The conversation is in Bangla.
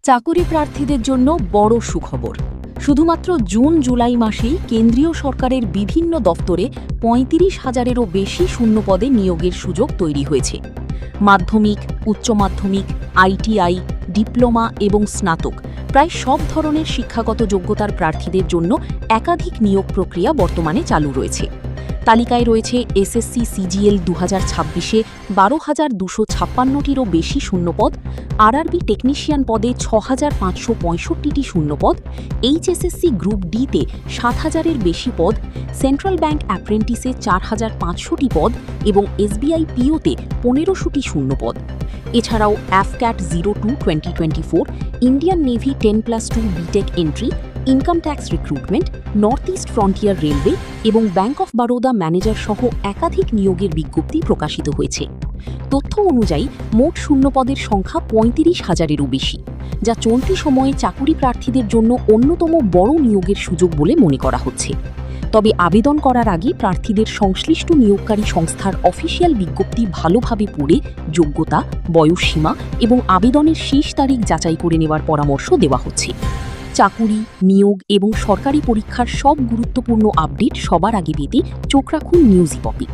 চাকুরি প্রার্থীদের জন্য বড় সুখবর। শুধুমাত্র জুন জুলাই মাসেই কেন্দ্রীয় সরকারের বিভিন্ন দফতরে ৩৫,০০০-এরও বেশি শূন্যপদে নিয়োগের সুযোগ তৈরি হয়েছে। মাধ্যমিক, উচ্চ মাধ্যমিক, আইটিআই, ডিপ্লোমা এবং স্নাতক প্রায় সব ধরনের শিক্ষাগত যোগ্যতার প্রার্থীদের জন্য একাধিক নিয়োগ প্রক্রিয়া বর্তমানে চালু রয়েছে। তালিকায় রয়েছে এসএসসি সিজিএল ২০২৬-এ ১২,২৫৬টিরও বেশি শূন্যপদ, আরআরবি টেকনিশিয়ান পদে ৬,৫৬৫টি শূন্যপদ, এইচএসএসসি গ্রুপ ডিতে ৭,০০০-এর বেশি পদ, সেন্ট্রাল ব্যাংক অ্যাপ্রেন্টিসে ৪,৫০০টি পদ এবং এসবিআই পিওতে ১৫০০টি শূন্যপদ। এছাড়াও AFCAT 02-2024, Indian navy 10+2 BTech entry, income tax recruitment, north east frontier railway এবং ব্যাংক অফ বরোদা ম্যানেজার সহ একাধিক নিয়োগের বিজ্ঞপ্তি প্রকাশিত হয়েছে। তথ্য অনুযায়ী মোট শূন্যপদের সংখ্যা ৩৫,০০০-এরও বেশি, যা চলতি সময়ে চাকুরি প্রার্থীদের জন্য অন্যতম বড় নিয়োগের সুযোগ বলে মনে করা হচ্ছে। তবে আবেদন করার আগে প্রার্থীদের সংশ্লিষ্ট নিয়োগকারী সংস্থার অফিসিয়াল বিজ্ঞপ্তি ভালোভাবে পড়ে যোগ্যতা, বয়সসীমা এবং আবেদনের শেষ তারিখ যাচাই করে নেওয়ার পরামর্শ দেওয়া হচ্ছে। চাকুরি, নিয়োগ এবং সরকারি পরীক্ষার সব গুরুত্বপূর্ণ আপডেট সবার আগে পেতে চোখ রাখুন নিউজ ইপপে।